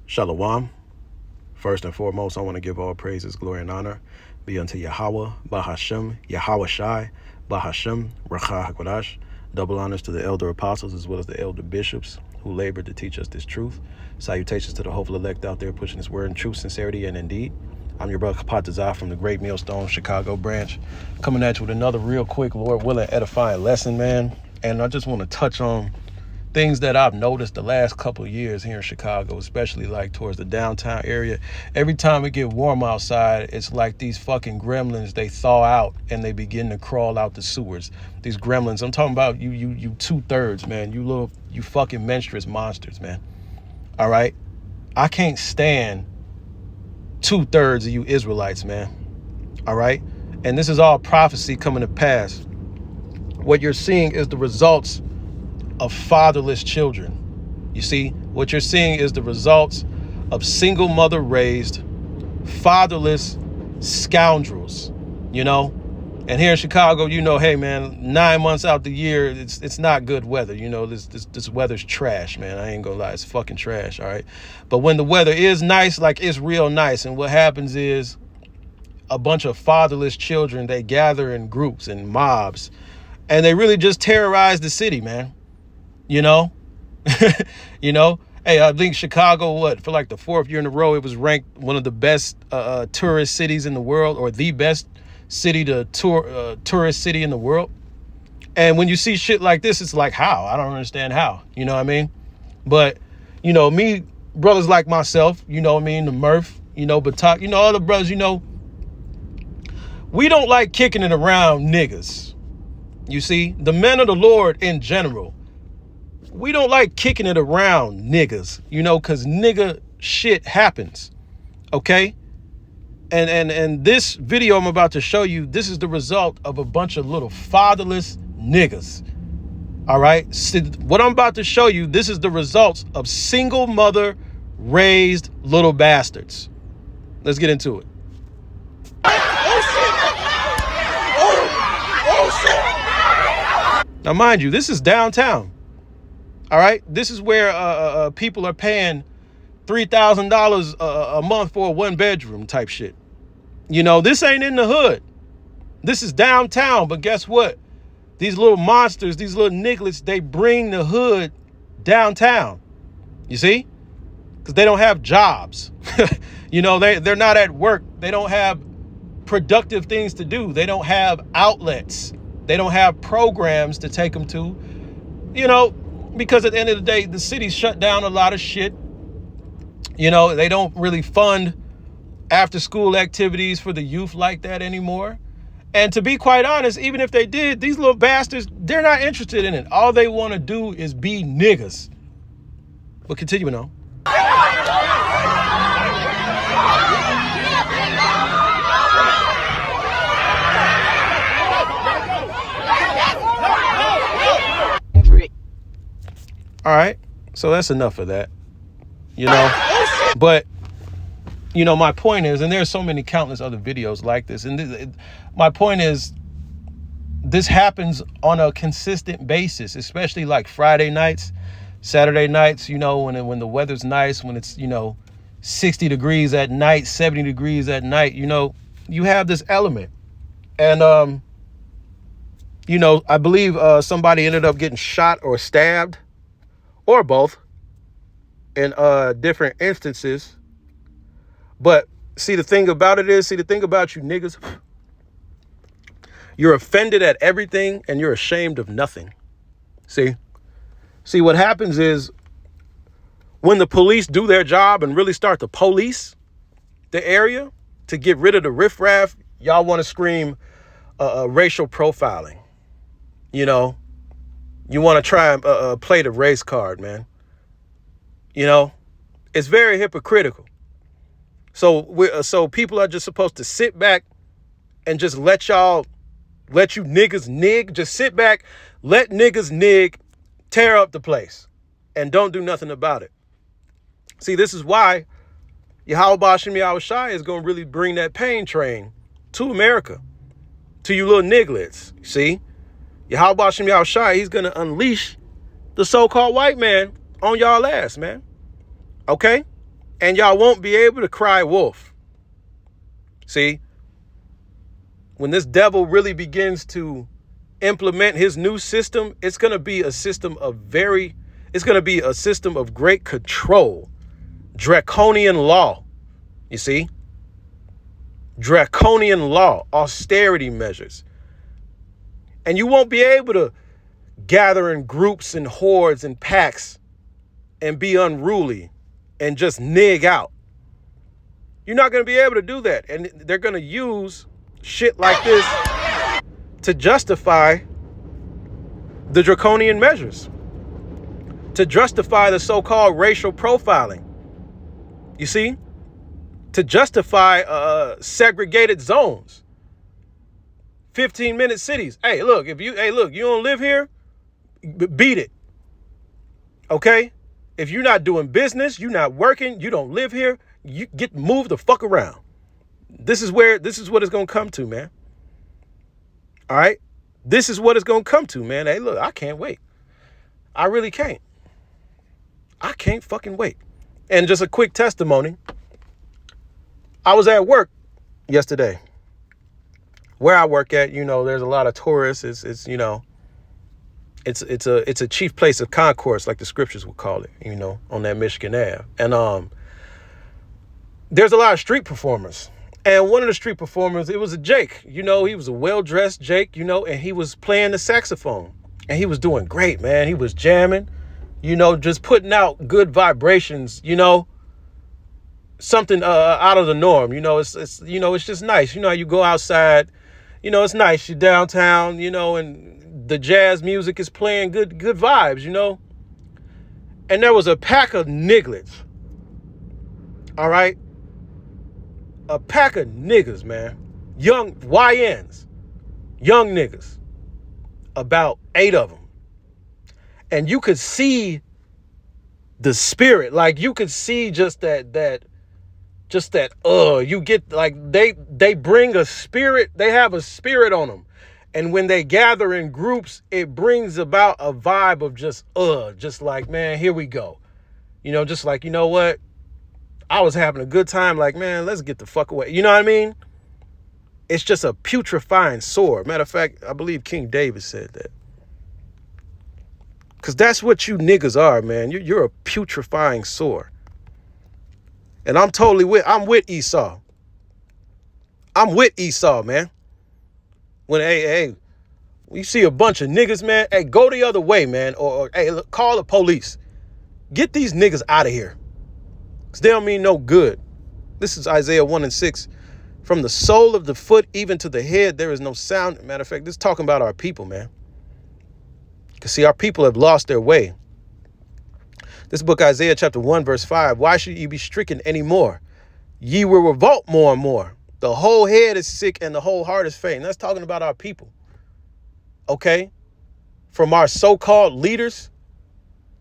Shalom. First and foremost, I want to give all praises, glory, and honor be unto Yahweh, Bahashem, Yahweh Shai, Bahashem, Racha HaKodash. Double honors to the elder apostles as well as the elder bishops who labored to teach us this truth. Salutations to the hopeful elect out there pushing this word in truth, sincerity, and indeed. I'm your brother Kapatazah from the Great Millstone, Chicago branch, coming at you with another real quick, Lord willing, edifying lesson, man. And I just want to touch on things that I've noticed the last couple of years here in Chicago, especially like towards the downtown area. Every time it get warm outside, it's like these fucking gremlins, they thaw out and they begin to crawl out the sewers. These gremlins, I'm talking about you 2/3, man. You fucking menstrous monsters, man. All right? I can't stand 2/3 of you Israelites, man. All right? And this is all prophecy coming to pass. What you're seeing is the results of fatherless children. You see, what you're seeing is the results of single mother raised fatherless scoundrels, you know. And here in Chicago, you know, hey man, 9 months out the year, it's not good weather. You know, this weather's trash, man. I ain't gonna lie, it's fucking trash, all right. But when the weather is nice, like it's real nice, and what happens is a bunch of fatherless children, they gather in groups and mobs, and they really just terrorize the city, man. You know, hey, I think Chicago, for like the 4th year in a row, it was ranked one of the best tourist cities in the world, or the best city to tourist city in the world. And when you see shit like this, it's like, how? I don't understand how, you know what I mean? But, you know, me, brothers like myself, you know what I mean? The Murph, you know, Batak, you know, all the brothers, you know, we don't like kicking it around niggas. You see, the men of the Lord in general, we don't like kicking it around niggas, you know, because nigga shit happens, okay? And this video I'm about to show you, this is the result of a bunch of little fatherless niggas, all right? So what I'm about to show you, this is the results of single mother raised little bastards. Let's get into it. Now, mind you, this is downtown. All right, this is where people are paying $3,000 a month for a 1-bedroom type shit. You know, this ain't in the hood. This is downtown. But guess what? These little monsters, these little nigglets, they bring the hood downtown. You see? Because they don't have jobs. You know, they're not at work. They don't have productive things to do. They don't have outlets. They don't have programs to take them to. You know, because at the end of the day, the city shut down a lot of shit. You know, they don't really fund after school activities for the youth like that anymore. And to be quite honest, even if they did, these little bastards, they're not interested in it. All they want to do is be niggas. But continuing on. All right, so that's enough of that, you know. But, you know, my point is, and there's so many countless other videos like this, and my point is, this happens on a consistent basis, especially like Friday nights, Saturday nights, you know, when the weather's nice, when it's, you know, 60 degrees at night, 70 degrees at night, you know, you have this element. And, you know, I believe somebody ended up getting shot or stabbed, or both, in different instances. But see, the thing about it is, the thing about you niggas, you're offended at everything and you're ashamed of nothing. See, what happens is when the police do their job and really start to police the area to get rid of the riffraff, y'all want to scream racial profiling. You know, you want to try and play the race card, man. You know, it's very hypocritical. So people are just supposed to sit back and just let you niggas nig. Just sit back, let niggas nig, tear up the place, and don't do nothing about it. See, this is why Yahweh Bashim Yahweh Shai is going to really bring that pain train to America, to you little nigglets. See? Yahweh Bashim Yahweh Shai, he's going to unleash the so-called white man on y'all ass, man. Okay? And y'all won't be able to cry wolf. See, when this devil really begins to implement his new system, it's going to be a system of great control, draconian law. You see, draconian law, austerity measures. And you won't be able to gather in groups and hordes and packs and be unruly and just nig out. You're not going to be able to do that. And they're going to use shit like this to justify the draconian measures, to justify the so-called racial profiling. You see, to justify segregated zones, 15-minute cities. Hey, look, you don't live here, beat it. Okay? If you're not doing business, you're not working, you don't live here, you get moved the fuck around. This is what it's going to come to, man. All right? This is what it's going to come to, man. Hey, look, I can't wait. I really can't. I can't fucking wait. And just a quick testimony. I was at work yesterday. Where I work at, there's a lot of tourists. It's a chief place of concourse, like the scriptures would call it, on that Michigan Ave. And there's a lot of street performers. And one of the street performers, it was a Jake. He was a well-dressed Jake, and he was playing the saxophone. And he was doing great, man. He was jamming, just putting out good vibrations, something out of the norm. It's just nice. You go outside, it's nice. You're downtown, and the jazz music is playing good vibes, And there was a pack of nigglets. All right? A pack of niggas, man. Young YNs. Young niggas. About 8 of them. And you could see the spirit. Like, you could see just that you get, like, they bring a spirit. They have a spirit on them. And when they gather in groups, it brings about a vibe of just like, man, here we go. Just like, you know what? I was having a good time. Like, man, let's get the fuck away. You know what I mean? It's just a putrefying sore. Matter of fact, I believe King David said that. Because that's what you niggas are, man. You're a putrefying sore. And I'm with Esau. I'm with Esau, man. When, hey, you see a bunch of niggas, man, hey, go the other way, man. Or hey, look, call the police. Get these niggas out of here. Because they don't mean no good. This is Isaiah 1:6. From the sole of the foot even to the head, there is no sound. Matter of fact, this is talking about our people, man. Because see, our people have lost their way. This book, Isaiah chapter 1, verse 5. Why should ye be stricken anymore? Ye will revolt more and more. The whole head is sick and the whole heart is faint. That's talking about our people. Okay? From our so-called leaders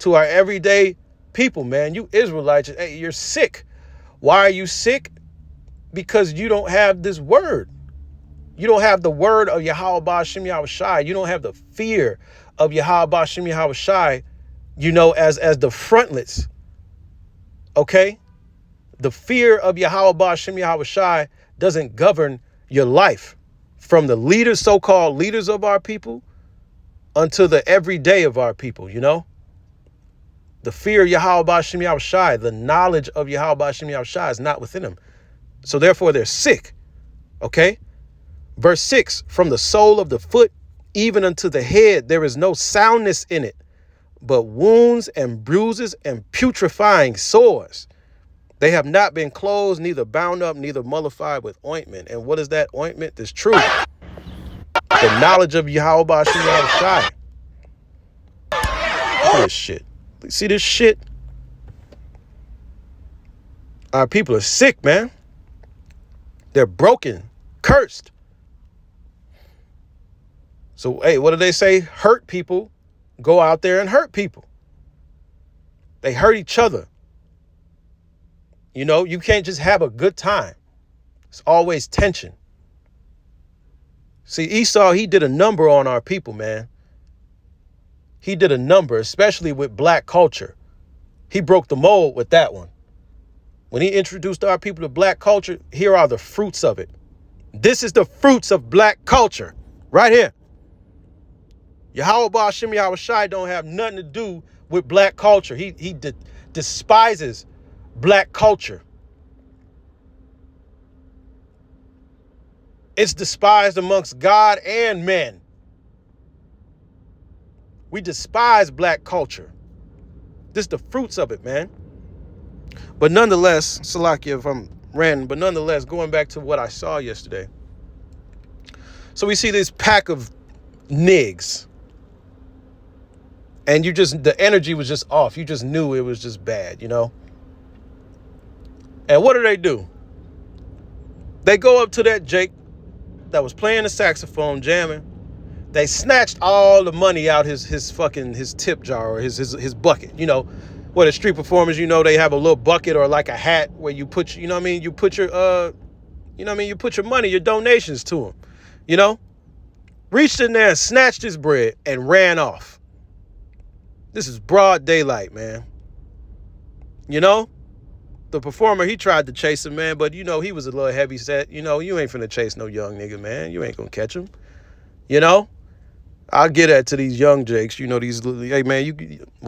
to our everyday people, man. You Israelites, hey, you're sick. Why are you sick? Because you don't have this word. You don't have the word of Yahweh Ba'Shem Yahweh Shai. You don't have the fear of Yahweh Ba'Shem Yahweh Shai, as the frontlets. Okay? The fear of Yahweh Ba'Shem Yahweh Shai doesn't govern your life, from the leaders, so-called leaders of our people, unto the everyday of our people, The fear of Yahweh Ba'Shem Yahweh Shai, the knowledge of Yahweh Ba'Shem Yahweh Shai is not within them. So therefore they're sick. Okay? Verse 6, from the sole of the foot even unto the head, there is no soundness in it, but wounds and bruises and putrefying sores. They have not been closed, neither bound up, neither mollified with ointment. And what is that ointment? This truth. The knowledge of Yahweh Ba'Shem Yahweh Shai. Look at this shit. See this shit? Our people are sick, man. They're broken, cursed. So, hey, what do they say? Hurt people go out there and hurt people. They hurt each other. You can't just have a good time. It's always tension. See, Esau, he did a number on our people, man. He did a number, especially with black culture. He broke the mold with that one. When he introduced our people to black culture, here are the fruits of it. This is the fruits of black culture right here. Yahweh Ba'Shem Yahweh Shai don't have nothing to do with black culture. He despises black culture. It's despised amongst God and men. We despise black culture. This is the fruits of it, man. But nonetheless, Salakia, if I'm ranting, but nonetheless, going back to what I saw yesterday. So we see this pack of niggas. And the energy was just off. You just knew it was just bad, you know? And what do? They go up to that Jake that was playing the saxophone, jamming. They snatched all the money out his tip jar or his bucket. You know, what the street performers, you know, they have a little bucket or like a hat where you put, you know what I mean? You put your, you put your money, your donations to him, you know? Reached in there and snatched his bread and ran off. This is broad daylight, man. You know? The performer, he tried to chase him, man, but, you know, he was a little heavy set. You know, you ain't finna chase no young nigga, man. You ain't gonna catch him. You know? I'll get at to these young jakes, you know, hey, man,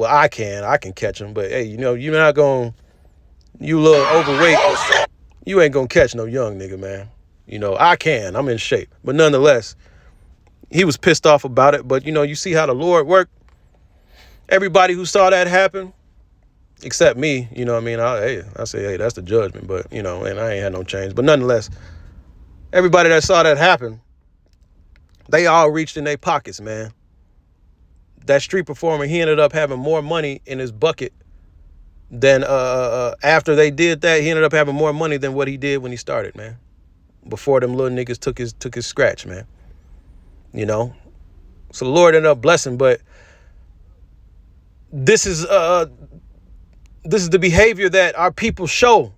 I can catch them, but, hey, you know, you're not gonna, you little overweight, you ain't gonna catch no young nigga, man. You know, I'm in shape. But nonetheless, he was pissed off about it, but, you know, you see how the Lord worked. Everybody who saw that happen, except me, you know what I mean? I say, hey, that's the judgment, but, you know, and I ain't had no change. But nonetheless, everybody that saw that happen, they all reached in their pockets, man. That street performer, he ended up having more money in his bucket than, after they did that, he ended up having more money than what he did when he started, man. Before them little niggas took his scratch, man. You know? So the Lord ended up blessing, but this is the behavior that our people show.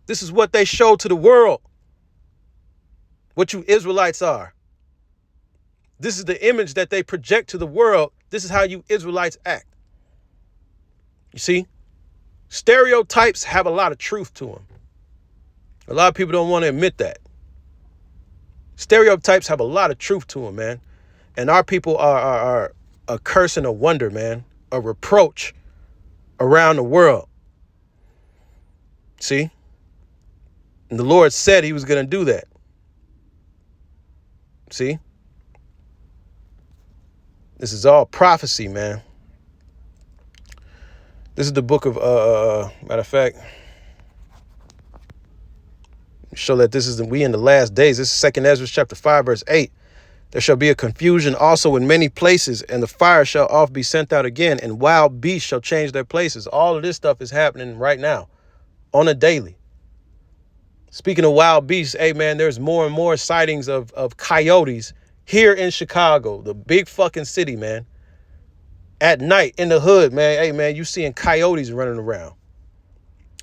This is what they show to the world. What you Israelites are. This is the image that they project to the world. This is how you Israelites act. You see? Stereotypes have a lot of truth to them. A lot of people don't want to admit that. Stereotypes have a lot of truth to them, man. And our people are a curse and a wonder, man. A reproach around the world. See? And the Lord said he was going to do that. See? This is all prophecy, man. This is the book of, matter of fact, show that we in the last days. This is 2nd Ezra chapter 5, verse 8. There shall be a confusion also in many places, and the fire shall oft be sent out again, and wild beasts shall change their places. All of this stuff is happening right now on a daily. Speaking of wild beasts, hey, man, there's more and more sightings of coyotes here in Chicago, the big fucking city, man. At night in the hood, man, hey, man, you seeing coyotes running around.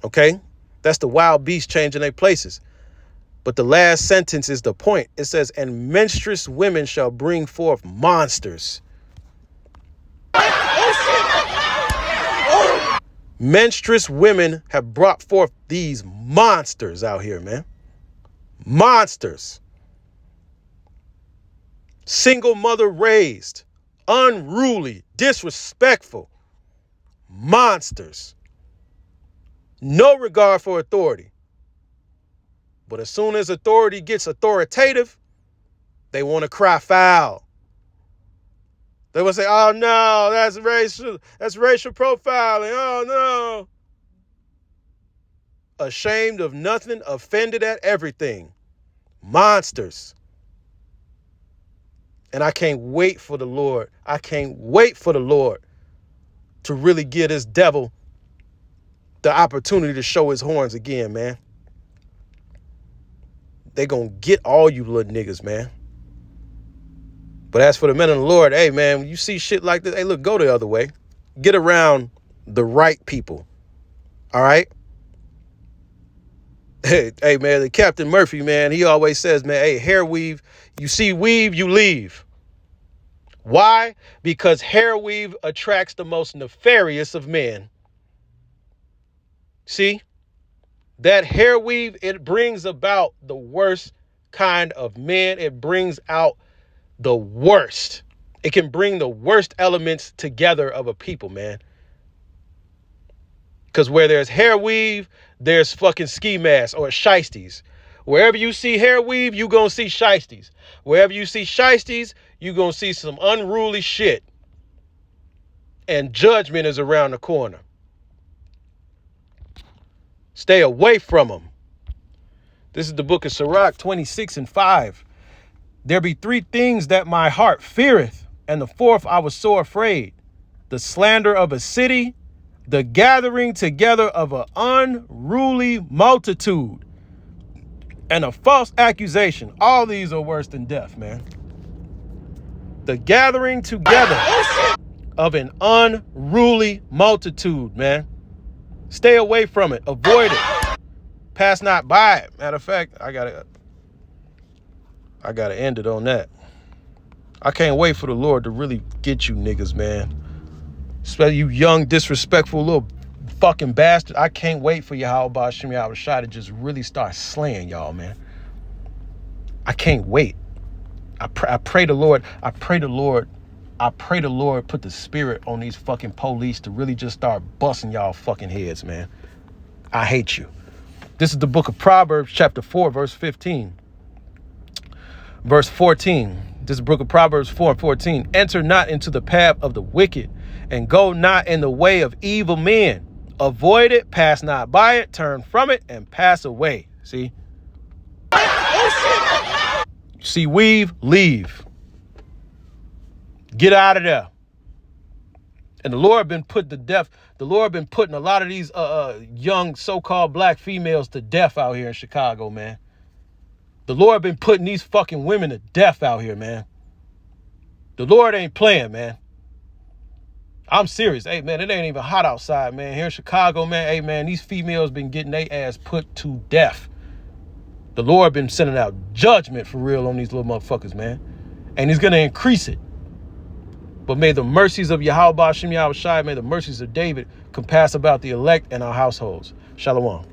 Okay? That's the wild beasts changing their places. But the last sentence is the point. It says, and menstruous women shall bring forth monsters. Menstruous women have brought forth these monsters out here, man. Monsters. Single mother raised, unruly, disrespectful. Monsters. No regard for authority. But as soon as authority gets authoritative, they want to cry foul. They will say, oh no, that's racial profiling. Oh no. Ashamed of nothing, offended at everything. Monsters. And I can't wait for the Lord. I can't wait for the Lord to really give this devil the opportunity to show his horns again, man. They gonna get all you little niggas, man. But as for the men of the Lord, hey, man, when you see shit like this, hey, look, go the other way. Get around the right people. All right? Hey, man, the Captain Murphy, man, he always says, man, hey, hair weave, you see weave, you leave. Why? Because hair weave attracts the most nefarious of men. See? That hair weave, it brings about the worst kind of men. It brings out the worst. It can bring the worst elements together of a people, man. Because where there's hair weave, there's fucking ski masks or shiesties. Wherever you see hair weave, you gonna see shiesties. Wherever you see shiesties, you gonna see some unruly shit. And judgment is around the corner. Stay away from them. This is the book of Sirach 26:5. There be 3 things that my heart feareth, and the 4th I was so afraid. The slander of a city, the gathering together of an unruly multitude, and a false accusation. All these are worse than death, man. The gathering together of an unruly multitude, man. Stay away from it. Avoid it. Pass not by it. Matter of fact, I gotta end it on that. I can't wait for the Lord to really get you niggas, man. Especially you young, disrespectful little fucking bastard. I can't wait for Yahweh Shem Yahweh Shai to just really start slaying y'all, man. I can't wait. I pray the Lord put the spirit on these fucking police to really just start busting y'all fucking heads, man. I hate you. This is the book of Proverbs, chapter 4, verse 15. Verse 14. This is the book of Proverbs 4:14. Enter not into the path of the wicked, and go not in the way of evil men. Avoid it, pass not by it, turn from it, and pass away. See? See, weave, leave. Get out of there. And the Lord been put to death. The Lord been putting a lot of these young so-called black females to death out here in Chicago, man. The Lord been putting these fucking women to death out here, man. The Lord ain't playing, man. I'm serious. Hey, man, it ain't even hot outside, man. Here in Chicago, man, hey, man, these females been getting their ass put to death. The Lord been sending out judgment for real on these little motherfuckers, man. And he's going to increase it. But may the mercies of Yahweh Shem Yahweh Shai, may the mercies of David compass about the elect and our households. Shalom.